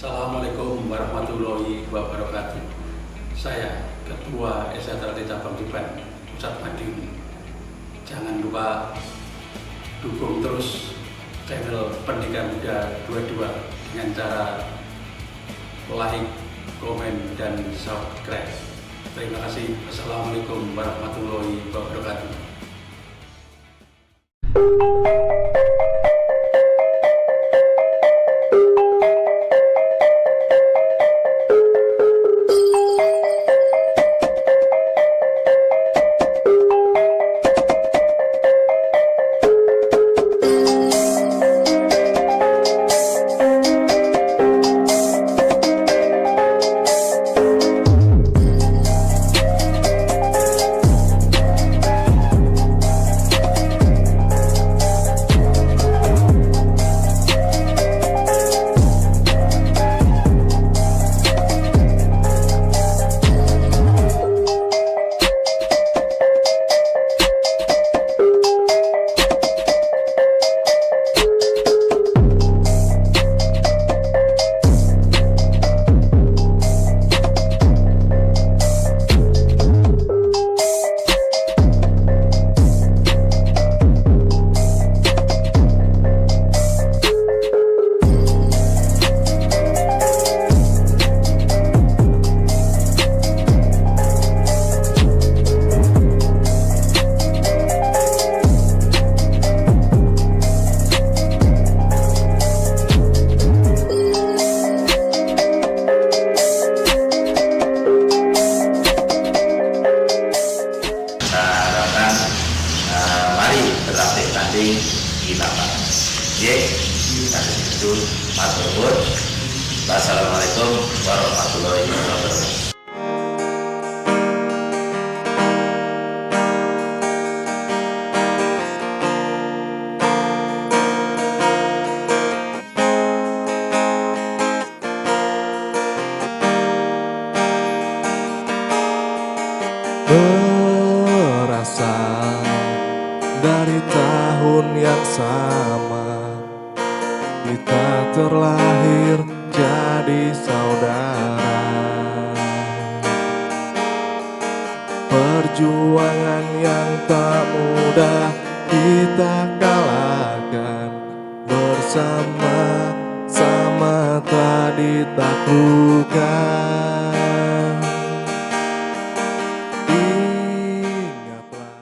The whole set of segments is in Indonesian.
Assalamualaikum warahmatullahi wabarakatuh. Saya Ketua SHTRT Cabang Tuban Pusat Madiun. Jangan lupa dukung terus channel Pendidikan Muda 22 dengan cara like, komen, dan subscribe. Terima kasih. Assalamualaikum warahmatullahi wabarakatuh. Berlatih di lapangan. Itu matur. Wassalamualaikum warahmatullahi wabarakatuh. Berasal dari tahun yang sama, kita terlahir jadi saudara. Perjuangan yang tak mudah kita kalahkan, bersama-sama tak ditaklukkan. Ingatlah.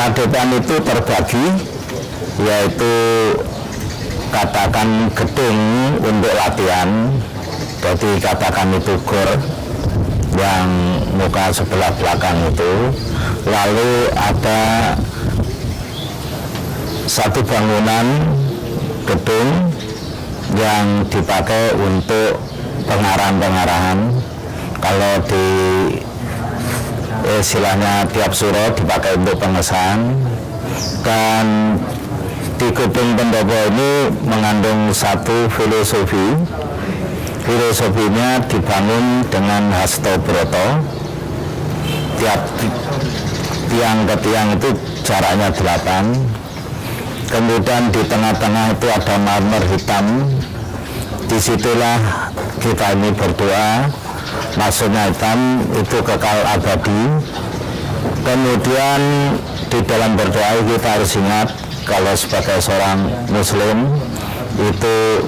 Padepokan itu terbagi, yaitu katakan gedung untuk latihan, jadi katakan itu gor yang muka sebelah belakang itu, lalu ada satu bangunan gedung yang dipakai untuk pengarahan-pengarahan. Kalau di istilahnya tiap suro dipakai untuk pengesahan, dan di gedung pendopo ini mengandung satu filosofi. Filosofinya dibangun dengan Hastobroto. Tiap tiang ke tiang itu jaraknya 8. Kemudian di tengah-tengah itu ada marmer hitam. Disitulah kita ini berdoa, maksudnya hitam itu kekal abadi. Kemudian di dalam berdoa kita harus ingat kalau sebagai seorang muslim itu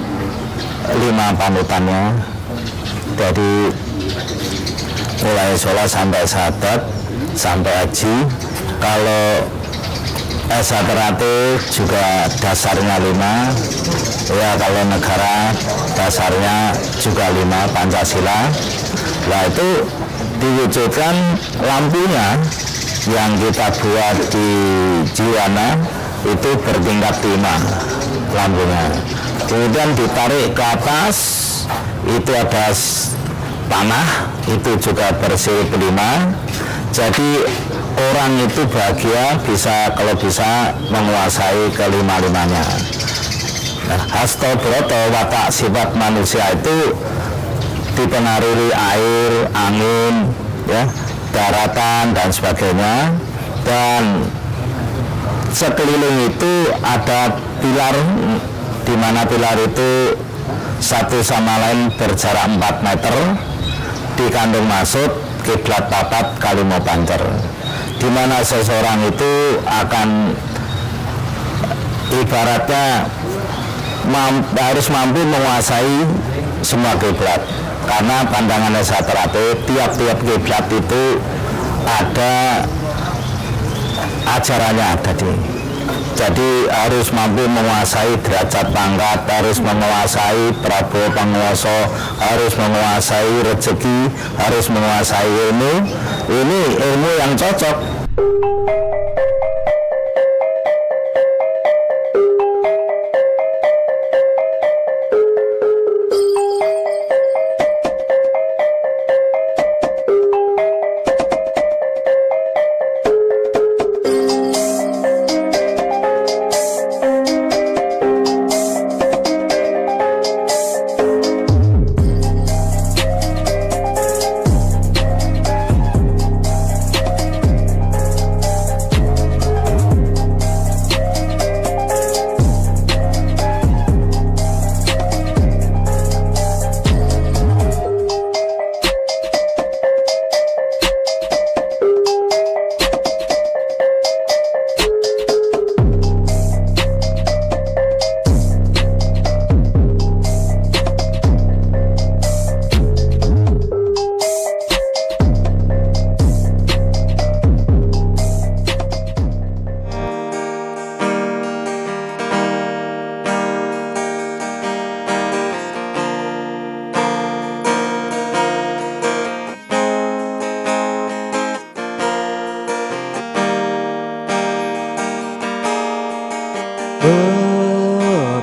5 panutannya, jadi mulai sholat sampai syahadat sampai haji. Kalau SHTRAT juga dasarnya 5 ya, kalau negara dasarnya juga 5 Pancasila. Nah itu diwujudkan lampunya yang kita buat di Jiwana itu bertingkat 5 lampunya. Kemudian ditarik ke atas itu ada panah, itu juga bersirip 5. Jadi orang itu bahagia kalau bisa menguasai kelima-limanya. Nah, Hasto Broto, watak sifat manusia itu dipengaruhi air, angin, ya, daratan dan sebagainya. Dan sekeliling itu ada pilar, di mana pilar itu satu sama lain berjarak 4 meter, dikandung maksud kiblat papat kalimo banter, di mana seseorang itu akan ibaratnya harus mampu menguasai semua kiblat, karena pandangan SHTRAT tiap-tiap kiblat itu ada ajarannya ada jadi harus mampu menguasai derajat pangkat, harus menguasai Prabowo Panguwoso, harus menguasai rezeki, harus menguasai ilmu. Ini ilmu yang cocok.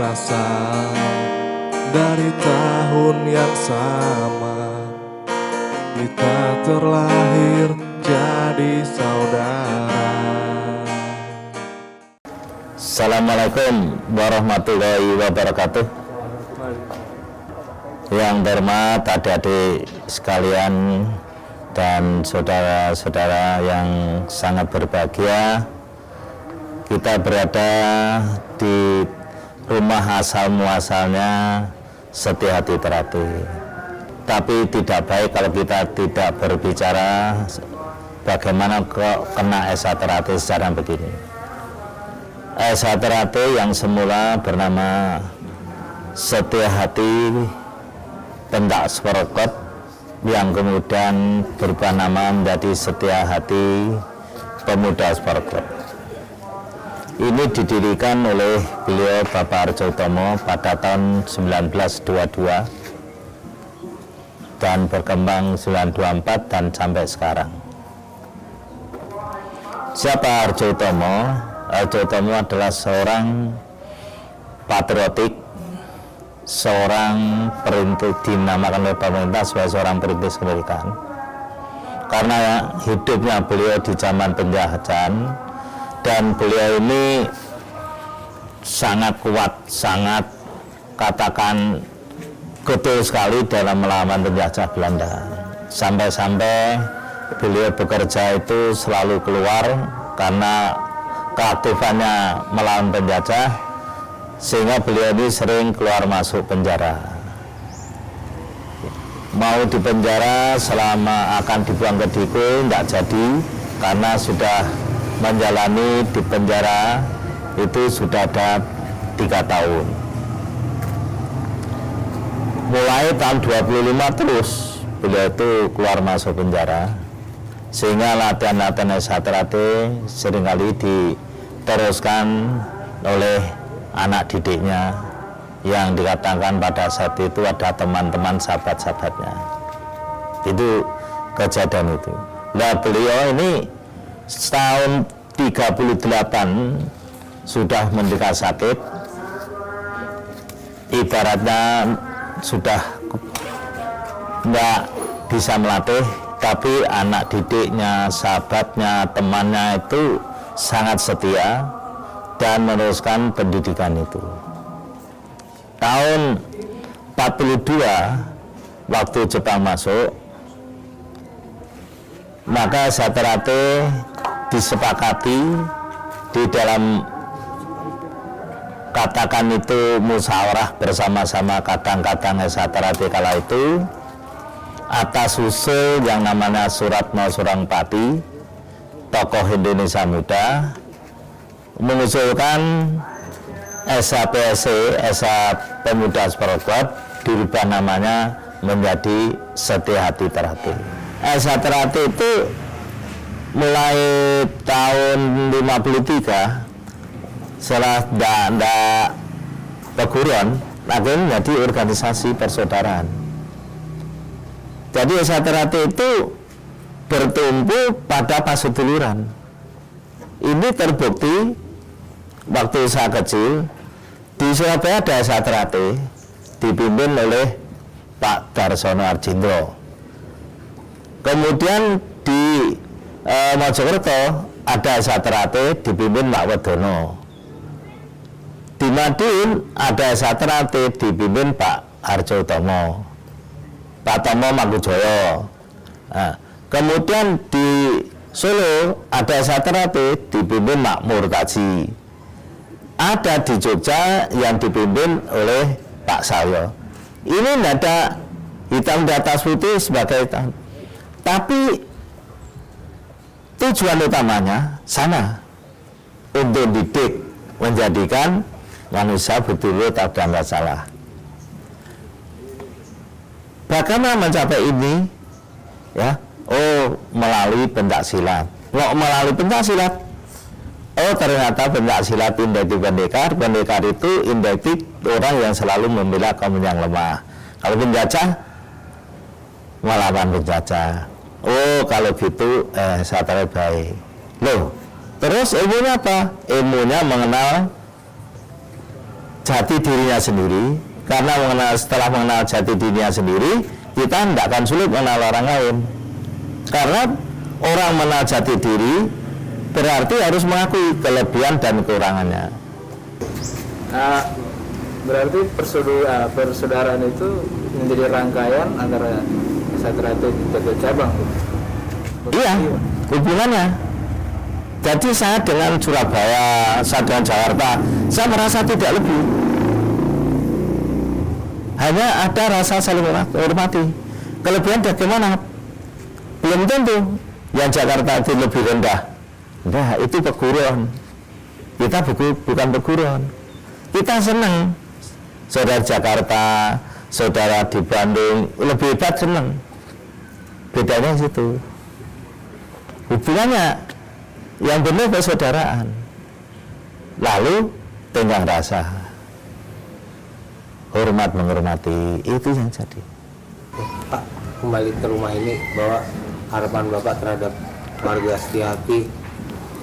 Berasal dari tahun yang sama, kita terlahir jadi saudara. Assalamualaikum warahmatullahi wabarakatuh. Yang terhormat adik-adik sekalian dan saudara-saudara yang sangat berbahagia, kita berada di rumah asal muasalnya Setia Hati Terapi. Tapi tidak baik kalau kita tidak berbicara bagaimana kok kena SHTRAT secara begini. SHTRAT yang semula bernama Setia Hati Pentak Sporokot, yang kemudian berubah nama menjadi Setia Hati Pemuda Sporokot. Ini didirikan oleh beliau Bapak Arjo Utomo pada tahun 1922 dan berkembang 1924 dan sampai sekarang. Siapa Arjo Utomo? Arjo Utomo adalah seorang patriotik, seorang perintis, dinamakan oleh pemerintah sebagai seorang perintis kemerdekaan. Karena hidupnya beliau di zaman penjajahan, dan beliau ini sangat kuat, sangat katakan betul sekali dalam melawan penjajah Belanda. Sampai-sampai beliau bekerja itu selalu keluar karena keaktifannya melawan penjajah, sehingga beliau ini sering keluar masuk penjara. Mau di penjara selama akan dibuang ke Diko tidak jadi, karena sudah menjalani di penjara itu sudah ada 3 tahun. Mulai tahun 25 terus beliau itu keluar masuk penjara, sehingga latihan-latihan S1 seringkali diteruskan oleh anak didiknya yang dikatakan pada saat itu ada teman-teman sahabat-sahabatnya. Itu kejadian itu. Nah, beliau ini tahun 38 sudah menderita sakit, ibaratnya sudah tidak bisa melatih, tapi anak didiknya, sahabatnya, temannya itu sangat setia dan meneruskan pendidikan itu. Tahun 42 waktu Jepang masuk, maka Saterate disepakati di dalam, katakan itu musyawarah bersama-sama kadang-kadang Saterate kala itu, atas usul yang namanya Suratno Surangpati, tokoh Indonesia Muda, mengusulkan SHPSC, Esa Pemuda Seperguruan, dirubah namanya menjadi Setia Hati Terate. Esa Terate itu mulai tahun 53 setelah tidak perguruan lagi menjadi organisasi persaudaraan. Jadi Esa Terate itu bertumpu pada paseduluran. Ini terbukti waktu saya kecil di Surabaya ada Esa Terate dipimpin oleh Pak Darsono Arjindro. Kemudian di Mojokerto ada Esa Terate dipimpin Pak Wedono. Di Madiun ada Esa Terate dipimpin Pak Harjo Utomo, Pak Tomo Mangkujoyo. Nah, kemudian di Solo ada Esa Terate dipimpin Makmur Kaji. Ada di Jogja yang dipimpin oleh Pak Sayo. Ini tidak ada hitam di atas putih sebagai hitam, tapi tujuan utamanya sana, untuk didik, menjadikan manusia betul-betul tak ada nggak salah. Bagaimana mencapai ini? Ya, melalui pencak silat. Melalui pencak silat. Ternyata pencak silat identik pendekar. Pendekar itu identik orang yang selalu membela kaum yang lemah. Kalau penjajah, melawan penjajah. Kalau gitu saya terbaik. Loh, terus ilmunya apa? Ilmunya mengenal jati dirinya sendiri. Karena setelah mengenal jati dirinya sendiri, kita tidak akan sulit mengenal orang lain. Karena orang mengenal jati diri berarti harus mengakui kelebihan dan kekurangannya. Berarti persaudaraan itu menjadi rangkaian antara Saterate dan cabang. Iya, hubungannya. Jadi saya dengan Surabaya, saya dengan Jakarta, saya merasa tidak lebih. Hanya ada rasa saling menghormati. Kelebihan bagaimana? Belum tentu. Yang Jakarta itu lebih rendah. Nah, itu perguruan. Kita bukan perguruan. Kita senang. Saudara Jakarta, saudara di Bandung, lebih hebat senang. Bedanya situ. Hubungannya yang benar persaudaraan. Lalu tenggang rasa. Hormat menghormati, itu yang jadi. Pak, kembali ke rumah ini, bahwa harapan Bapak terhadap warga Setia Hati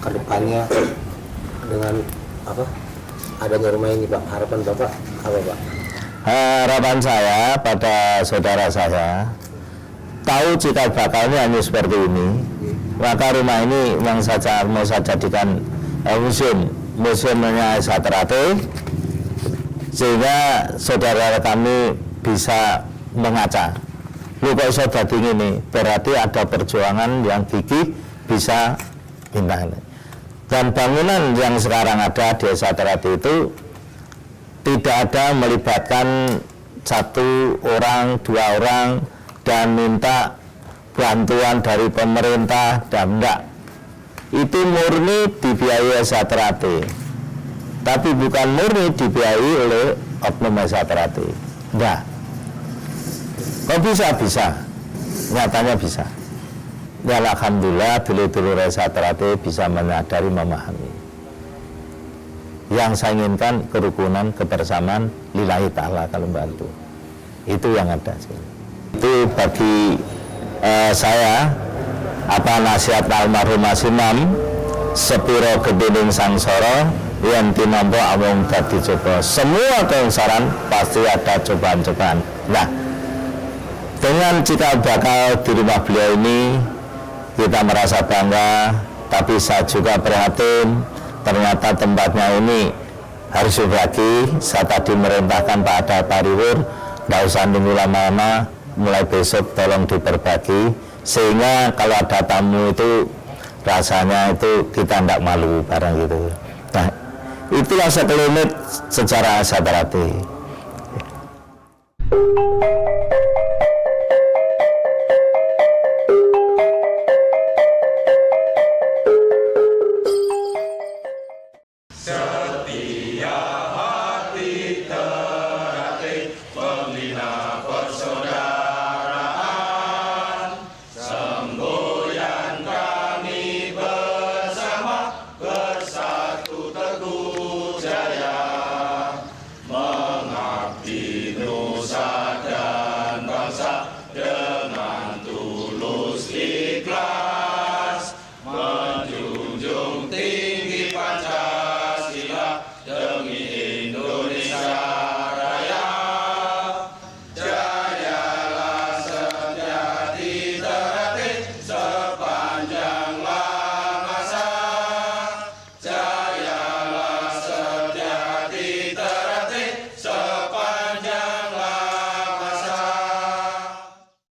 ke depannya dengan adanya rumah ini, Pak, harapan Bapak apa, Pak? Harapan saya pada saudara saya, tahu cikal bakalnya hanya seperti ini, maka rumah ini yang mau saya jadikan museumnya Esa Terate, sehingga saudara kami bisa mengaca. Lu kok iso dadi ngene, berarti ada perjuangan yang gigih bisa pindah. Dan bangunan yang sekarang ada di Satrati itu tidak ada melibatkan satu orang, dua orang dan minta bantuan dari pemerintah dan enggak. Itu murni dibiayai Satrati, tapi bukan murni dibiayai oleh oknum Satrati. Enggak. Kok bisa? Nyatanya bisa. Ya alhamdulillah dulu-dulu Satrati bisa menyadari, memahami. Yang saya inginkan kerukunan, kebersamaan lillahi ta'ala kalau bantu. Itu yang ada sih. Itu bagi saya nasihat almarhum Mas Imam, sepiro gedening sangsara yen tinampa amung dadi coba. Semua keungsaran pasti ada cobaan-cobaan. Nah, dengan cikal bakal di rumah beliau ini kita merasa bangga, tapi saya juga prihatin ternyata tempatnya ini harus dibagi. Saya tadi merintahkan Pak Ada Pariwur, nggak usah nunggu lama-lama, mulai besok tolong diperbagi, sehingga kalau ada tamu itu rasanya itu kita tidak malu barang gitu. Nah, itulah sekelumit sejarah Satrati.